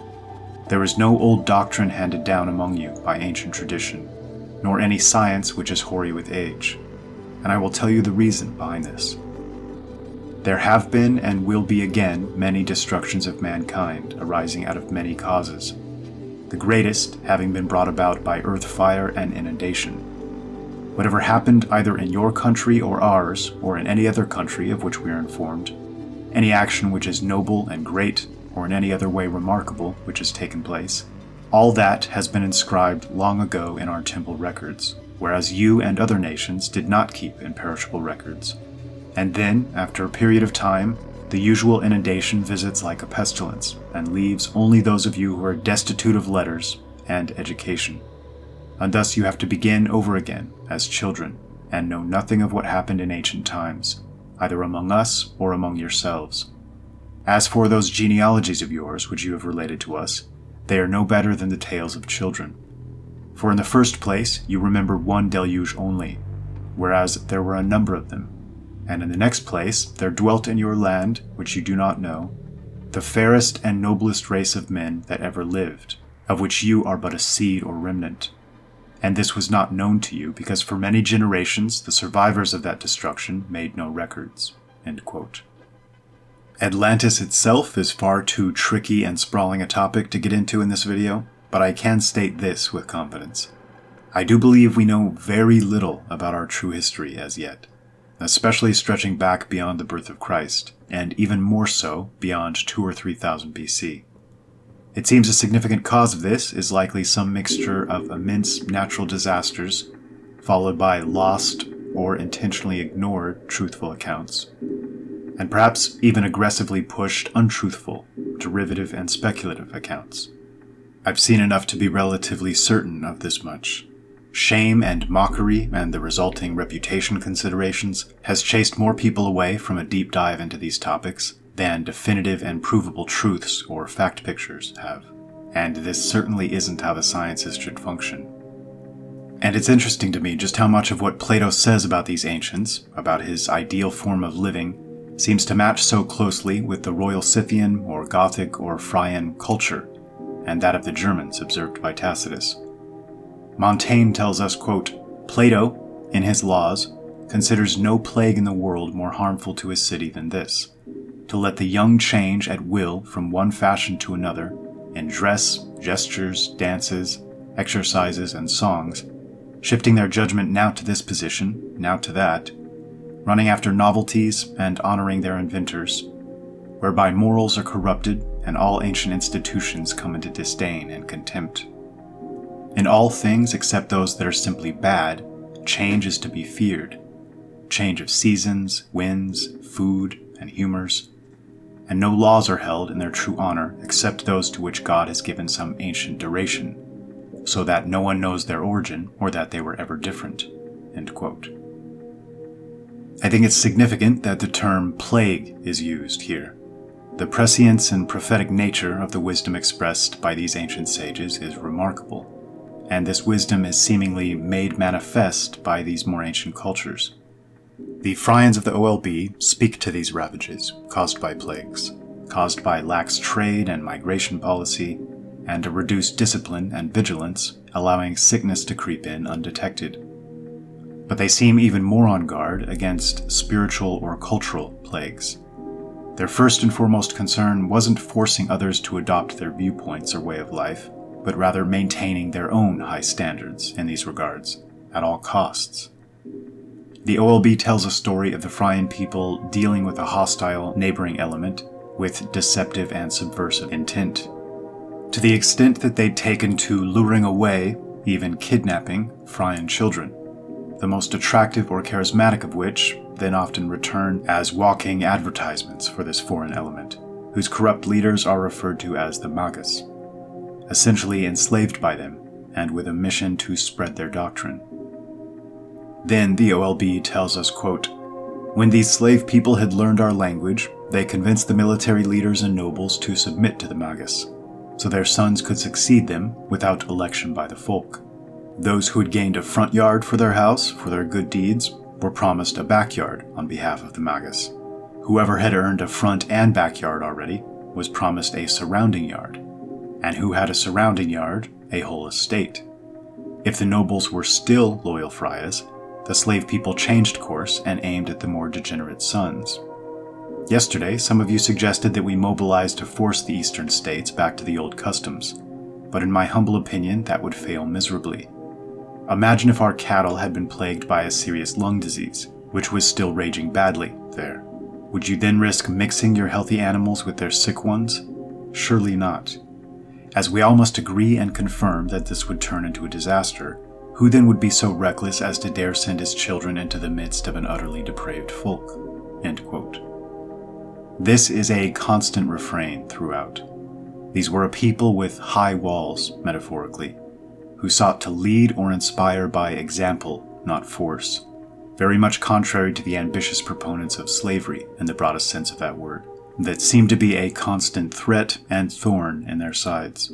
There is no old doctrine handed down among you by ancient tradition, nor any science which is hoary with age. And I will tell you the reason behind this. There have been and will be again many destructions of mankind arising out of many causes, the greatest having been brought about by earth fire and inundation. Whatever happened either in your country or ours, or in any other country of which we are informed, any action which is noble and great, or in any other way remarkable which has taken place, all that has been inscribed long ago in our temple records, whereas you and other nations did not keep imperishable records. And then, after a period of time, the usual inundation visits like a pestilence, and leaves only those of you who are destitute of letters and education. And thus you have to begin over again as children, and know nothing of what happened in ancient times, either among us or among yourselves. As for those genealogies of yours which you have related to us, they are no better than the tales of children. For in the first place you remember one deluge only, whereas there were a number of them. And in the next place there dwelt in your land, which you do not know, the fairest and noblest race of men that ever lived, of which you are but a seed or remnant. And this was not known to you, because for many generations the survivors of that destruction made no records. End quote. Atlantis itself is far too tricky and sprawling a topic to get into in this video, but I can state this with confidence. I do believe we know very little about our true history as yet, especially stretching back beyond the birth of Christ, and even more so beyond 2,000 or 3,000 BC. It seems a significant cause of this is likely some mixture of immense natural disasters, followed by lost or intentionally ignored truthful accounts, and perhaps even aggressively pushed untruthful, derivative and speculative accounts. I've seen enough to be relatively certain of this much. Shame and mockery and the resulting reputation considerations has chased more people away from a deep dive into these topics than definitive and provable truths or fact pictures have. And this certainly isn't how the sciences should function. And it's interesting to me just how much of what Plato says about these ancients, about his ideal form of living, seems to match so closely with the royal Scythian or Gothic or Phrygian culture, and that of the Germans observed by Tacitus. Montaigne tells us, quote, Plato, in his Laws, considers no plague in the world more harmful to a city than this, to let the young change at will from one fashion to another, in dress, gestures, dances, exercises, and songs, shifting their judgment now to this position, now to that, running after novelties and honoring their inventors, whereby morals are corrupted and all ancient institutions come into disdain and contempt. In all things except those that are simply bad, change is to be feared. Change of seasons, winds, food, and humors. And no laws are held in their true honor except those to which God has given some ancient duration, so that no one knows their origin or that they were ever different. End quote. I think it's significant that the term plague is used here. The prescience and prophetic nature of the wisdom expressed by these ancient sages is remarkable. And this wisdom is seemingly made manifest by these more ancient cultures. The Phrygians of the OLB speak to these ravages caused by plagues, caused by lax trade and migration policy, and a reduced discipline and vigilance, allowing sickness to creep in undetected. But they seem even more on guard against spiritual or cultural plagues. Their first and foremost concern wasn't forcing others to adopt their viewpoints or way of life, but rather maintaining their own high standards in these regards, at all costs. The OLB tells a story of the Phrygian people dealing with a hostile neighboring element with deceptive and subversive intent, to the extent that they'd taken to luring away, even kidnapping, Phrygian children, the most attractive or charismatic of which then often return as walking advertisements for this foreign element, whose corrupt leaders are referred to as the Magus, essentially enslaved by them, and with a mission to spread their doctrine. Then the OLB tells us, quote, when these slave people had learned our language, they convinced the military leaders and nobles to submit to the Magus, so their sons could succeed them without election by the folk. Those who had gained a front yard for their house for their good deeds were promised a backyard on behalf of the Magus. Whoever had earned a front and backyard already was promised a surrounding yard, and who had a surrounding yard, a whole estate. If the nobles were still loyal Phrygians, the slave people changed course and aimed at the more degenerate sons. Yesterday, some of you suggested that we mobilize to force the eastern states back to the old customs, but in my humble opinion, that would fail miserably. Imagine if our cattle had been plagued by a serious lung disease, which was still raging badly there. Would you then risk mixing your healthy animals with their sick ones? Surely not. As we all must agree and confirm that this would turn into a disaster, who then would be so reckless as to dare send his children into the midst of an utterly depraved folk? End quote. This is a constant refrain throughout. These were a people with high walls, metaphorically, who sought to lead or inspire by example, not force, very much contrary to the ambitious proponents of slavery in the broadest sense of that word, that seemed to be a constant threat and thorn in their sides.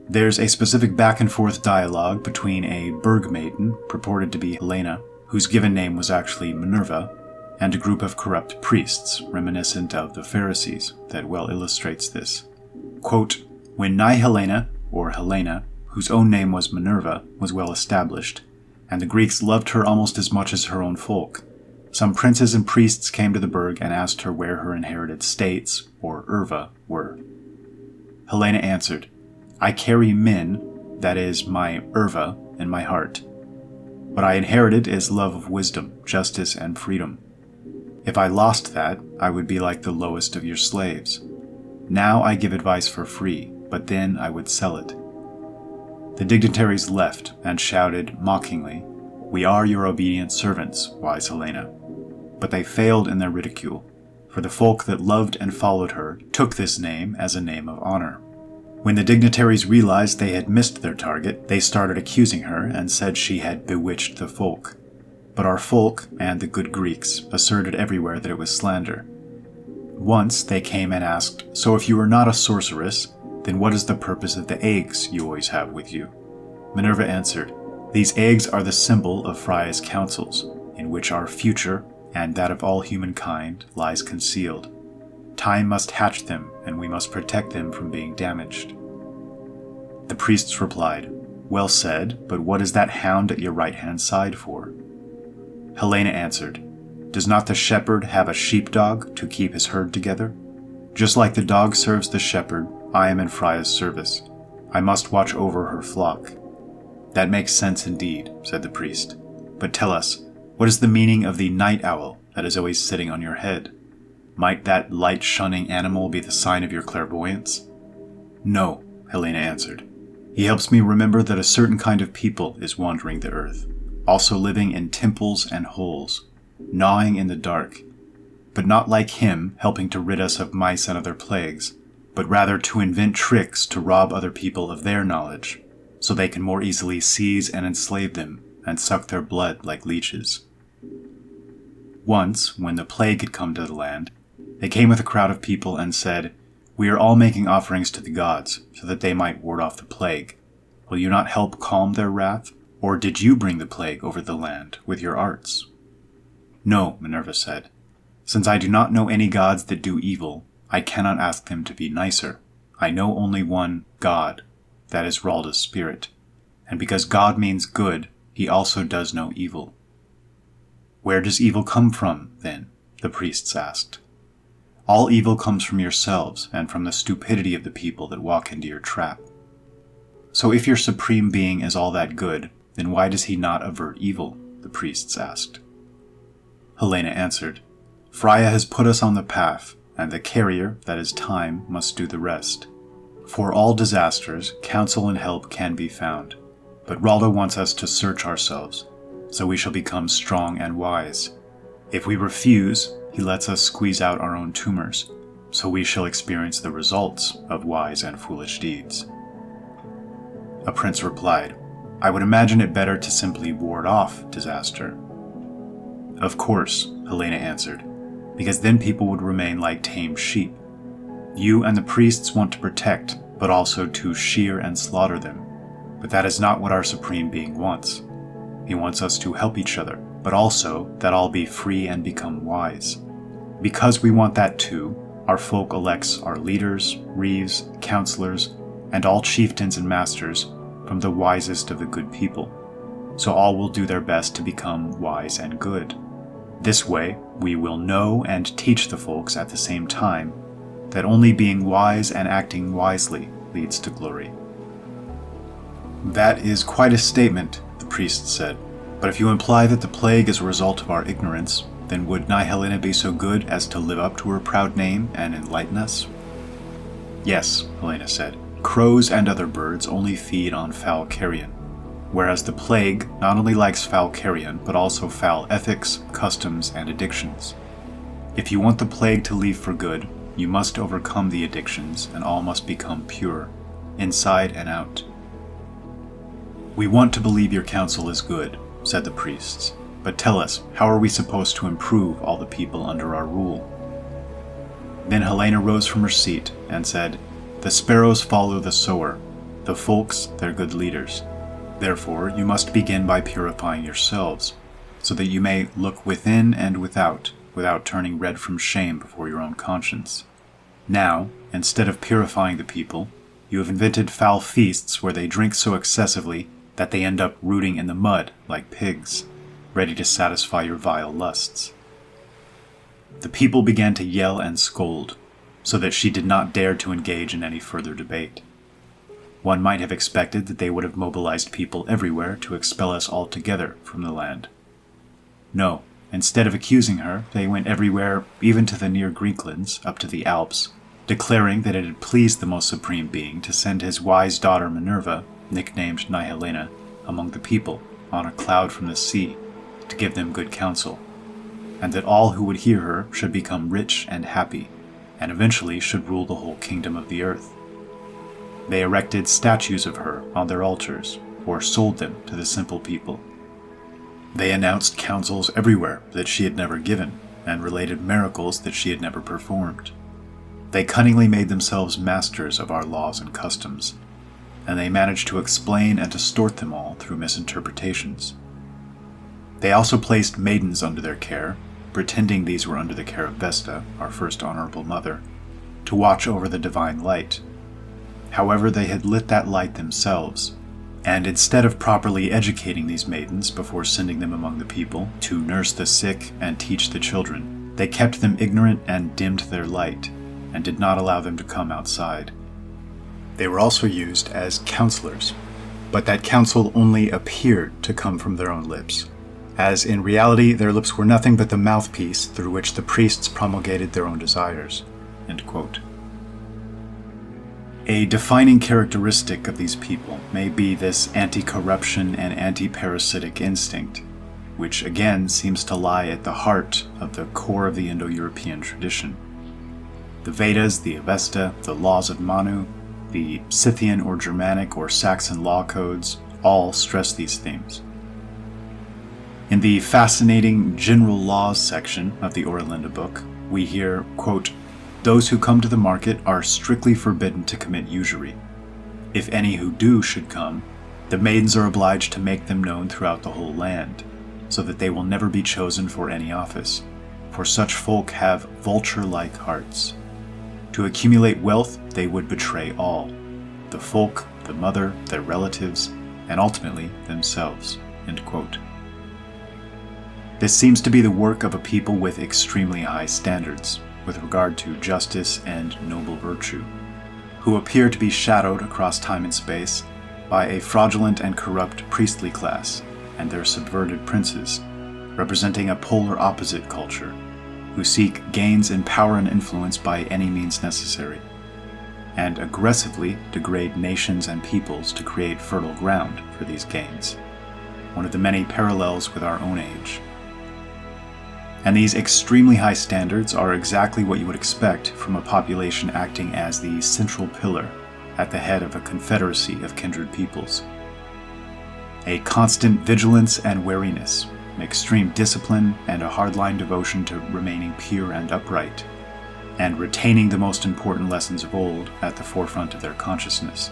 There's a specific back-and-forth dialogue between a Berg maiden, purported to be Helena, whose given name was actually Minerva, and a group of corrupt priests, reminiscent of the Pharisees, that well illustrates this. Quote, when nigh Helena, or Helena, whose own name was Minerva, was well established, and the Greeks loved her almost as much as her own folk, some princes and priests came to the Berg and asked her where her inherited states, or Urva, were. Helena answered, I carry men, that is, my Urva, in my heart. What I inherited is love of wisdom, justice, and freedom. If I lost that, I would be like the lowest of your slaves. Now I give advice for free, but then I would sell it." The dignitaries left and shouted mockingly, "We are your obedient servants, wise Helena." But they failed in their ridicule, for the folk that loved and followed her took this name as a name of honor. When the dignitaries realized they had missed their target, they started accusing her and said she had bewitched the folk. But our folk and the good Greeks asserted everywhere that it was slander. Once they came and asked, "So if you are not a sorceress, then what is the purpose of the eggs you always have with you?" Minerva answered, "These eggs are the symbol of Freya's counsels, in which our future, and that of all humankind, lies concealed. Time must hatch them, and we must protect them from being damaged." The priests replied, "Well said, but what is that hound at your right-hand side for?" Helena answered, "Does not the shepherd have a sheepdog to keep his herd together? Just like the dog serves the shepherd, I am in Freya's service. I must watch over her flock." "That makes sense indeed," said the priest. "But tell us, what is the meaning of the night owl that is always sitting on your head? Might that light-shunning animal be the sign of your clairvoyance?" "No," Helena answered. "He helps me remember that a certain kind of people is wandering the earth, also living in temples and holes, gnawing in the dark, but not like him helping to rid us of mice and other plagues, but rather to invent tricks to rob other people of their knowledge, so they can more easily seize and enslave them and suck their blood like leeches." Once, when the plague had come to the land, they came with a crowd of people and said, "We are all making offerings to the gods, so that they might ward off the plague. Will you not help calm their wrath? Or did you bring the plague over the land with your arts?" "No," Minerva said. "Since I do not know any gods that do evil, I cannot ask them to be nicer. I know only one God, that is Ralda's spirit. And because God means good, he also does no evil." "Where does evil come from, then?" the priests asked. "All evil comes from yourselves and from the stupidity of the people that walk into your trap. So if your supreme being is all that good, then why does he not avert evil?" the priests asked. Helena answered, "Freya has put us on the path, and the carrier, that is time, must do the rest. For all disasters, counsel and help can be found, but Ralda wants us to search ourselves, so we shall become strong and wise. If we refuse, he lets us squeeze out our own tumors, so we shall experience the results of wise and foolish deeds." A prince replied, "I would imagine it better to simply ward off disaster." "Of course," Helena answered, "because then people would remain like tame sheep. You and the priests want to protect, but also to shear and slaughter them. But that is not what our supreme being wants. He wants us to help each other, but also that all be free and become wise. Because we want that too, our folk elects our leaders, reeves, counselors, and all chieftains and masters from the wisest of the good people. So all will do their best to become wise and good. This way, we will know and teach the folks at the same time that only being wise and acting wisely leads to glory." "That is quite a statement," the priest said. "But if you imply that the plague is a result of our ignorance, then would not Helena be so good as to live up to her proud name and enlighten us?" "Yes," Helena said. "Crows and other birds only feed on foul carrion, whereas the plague not only likes foul carrion, but also foul ethics, customs, and addictions. If you want the plague to leave for good, you must overcome the addictions, and all must become pure, inside and out." "We want to believe your counsel is good," said the priests, "but tell us, how are we supposed to improve all the people under our rule?" Then Helena rose from her seat and said, "The sparrows follow the sower, the folks their good leaders. Therefore you must begin by purifying yourselves, so that you may look within and without turning red from shame before your own conscience. Now, instead of purifying the people, you have invented foul feasts where they drink so excessively that they end up rooting in the mud like pigs, ready to satisfy your vile lusts." The people began to yell and scold, so that she did not dare to engage in any further debate. One might have expected that they would have mobilized people everywhere to expel us altogether from the land. No, instead of accusing her, they went everywhere, even to the near Greeklands, up to the Alps, declaring that it had pleased the most supreme being to send his wise daughter Minerva, nicknamed Nehelena, among the people, on a cloud from the sea, to give them good counsel, and that all who would hear her should become rich and happy, and eventually should rule the whole kingdom of the earth. They erected statues of her on their altars, or sold them to the simple people. They announced counsels everywhere that she had never given, and related miracles that she had never performed. They cunningly made themselves masters of our laws and customs, and they managed to explain and distort them all through misinterpretations. They also placed maidens under their care, pretending these were under the care of Vesta, our first honorable mother, to watch over the divine light. However, they had lit that light themselves, and instead of properly educating these maidens before sending them among the people to nurse the sick and teach the children, they kept them ignorant and dimmed their light, and did not allow them to come outside. They were also used as counselors, but that counsel only appeared to come from their own lips, as in reality their lips were nothing but the mouthpiece through which the priests promulgated their own desires." End quote. A defining characteristic of these people may be this anti-corruption and anti-parasitic instinct, which again seems to lie at the heart of the core of the Indo-European tradition. The Vedas, the Avesta, the laws of Manu, the Scythian or Germanic or Saxon law codes all stress these themes. In the fascinating general laws section of the Oera book, we hear, quote, "Those who come to the market are strictly forbidden to commit usury. If any who do should come, the maidens are obliged to make them known throughout the whole land, so that they will never be chosen for any office, for such folk have vulture-like hearts. To accumulate wealth, they would betray all, the folk, the mother, their relatives, and ultimately themselves." End quote. This seems to be the work of a people with extremely high standards with regard to justice and noble virtue, who appear to be shadowed across time and space by a fraudulent and corrupt priestly class and their subverted princes, representing a polar opposite culture, who seek gains in power and influence by any means necessary, and aggressively degrade nations and peoples to create fertile ground for these gains, one of the many parallels with our own age. And these extremely high standards are exactly what you would expect from a population acting as the central pillar at the head of a confederacy of kindred peoples. A constant vigilance and wariness, extreme discipline, and a hardline devotion to remaining pure and upright, and retaining the most important lessons of old at the forefront of their consciousness.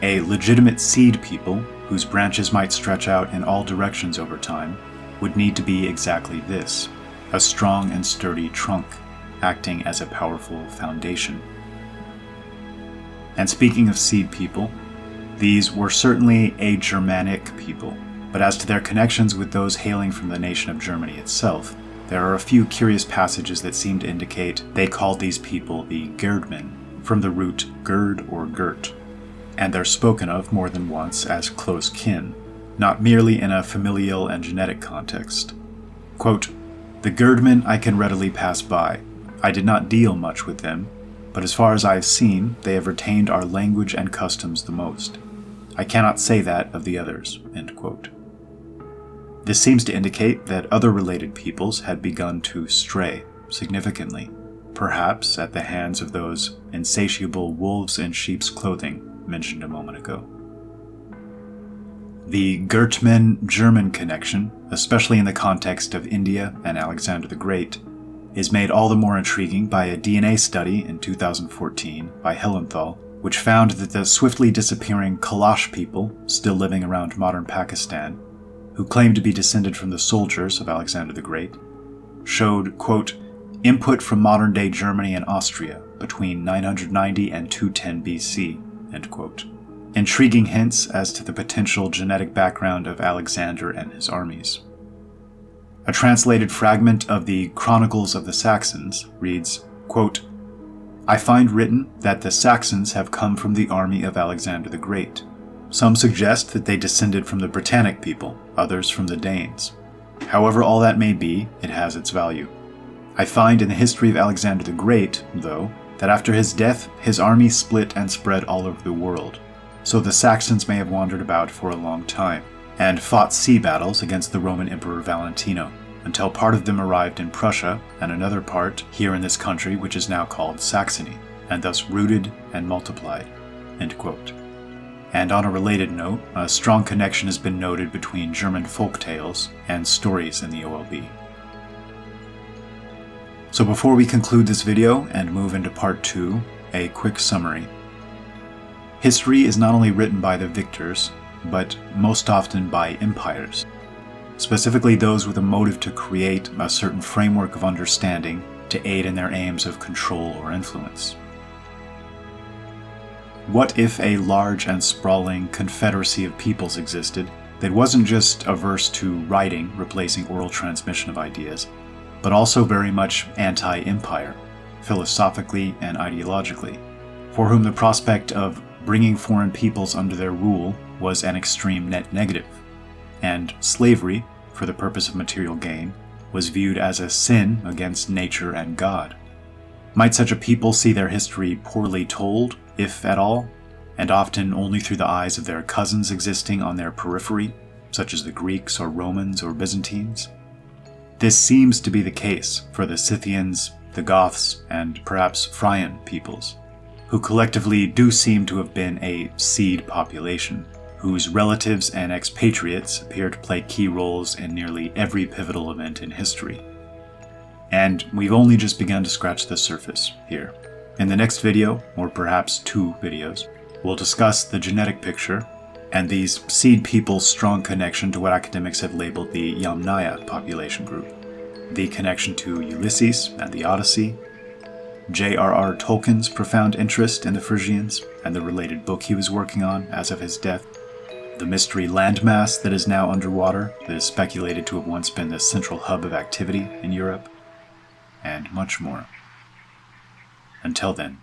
A legitimate seed people, whose branches might stretch out in all directions over time, would need to be exactly this, a strong and sturdy trunk, acting as a powerful foundation. And speaking of seed people, these were certainly a Germanic people, but as to their connections with those hailing from the nation of Germany itself, there are a few curious passages that seem to indicate they called these people the Gerdmen, from the root gird or girt, and they're spoken of more than once as close kin, not merely in a familial and genetic context. Quote, "The Gerdmen I can readily pass by. I did not deal much with them, but as far as I have seen, they have retained our language and customs the most. I cannot say that of the others." End quote. This seems to indicate that other related peoples had begun to stray significantly, perhaps at the hands of those insatiable wolves in sheep's clothing mentioned a moment ago. The Gertman-German connection, especially in the context of India and Alexander the Great, is made all the more intriguing by a DNA study in 2014 by Hellenthal, which found that the swiftly disappearing Kalash people still living around modern Pakistan, who claimed to be descended from the soldiers of Alexander the Great, showed, quote, "input from modern-day Germany and Austria between 990 and 210 BC," end quote. Intriguing hints as to the potential genetic background of Alexander and his armies. A translated fragment of the Chronicles of the Saxons reads, quote, I find written that the Saxons have come from the army of Alexander the Great. Some suggest that they descended from the Britannic people, others from the Danes. However all that may be, it has its value. I find in the history of Alexander the Great, though, that after his death, his army split and spread all over the world, so the Saxons may have wandered about for a long time, and fought sea battles against the Roman Emperor Valentino, until part of them arrived in Prussia, and another part here in this country which is now called Saxony, and thus rooted and multiplied." End quote. And on a related note, a strong connection has been noted between German folk tales and stories in the OLB. So before we conclude this video and move into part 2, a quick summary. History is not only written by the victors, but most often by empires, specifically those with a motive to create a certain framework of understanding to aid in their aims of control or influence. What if a large and sprawling confederacy of peoples existed that wasn't just averse to writing replacing oral transmission of ideas, but also very much anti-empire, philosophically and ideologically, for whom the prospect of bringing foreign peoples under their rule was an extreme net negative, and slavery, for the purpose of material gain, was viewed as a sin against nature and God? Might such a people see their history poorly told, if at all, and often only through the eyes of their cousins existing on their periphery, such as the Greeks or Romans or Byzantines? This seems to be the case for the Scythians, the Goths, and perhaps Phrygian peoples, who collectively do seem to have been a seed population, whose relatives and expatriates appear to play key roles in nearly every pivotal event in history. And we've only just begun to scratch the surface here. In the next video, or perhaps 2 videos, we'll discuss the genetic picture and these seed people's strong connection to what academics have labeled the Yamnaya population group, the connection to Ulysses and the Odyssey, J.R.R. Tolkien's profound interest in the Phrygians and the related book he was working on as of his death, the mystery landmass that is now underwater that is speculated to have once been the central hub of activity in Europe, and much more. Until then,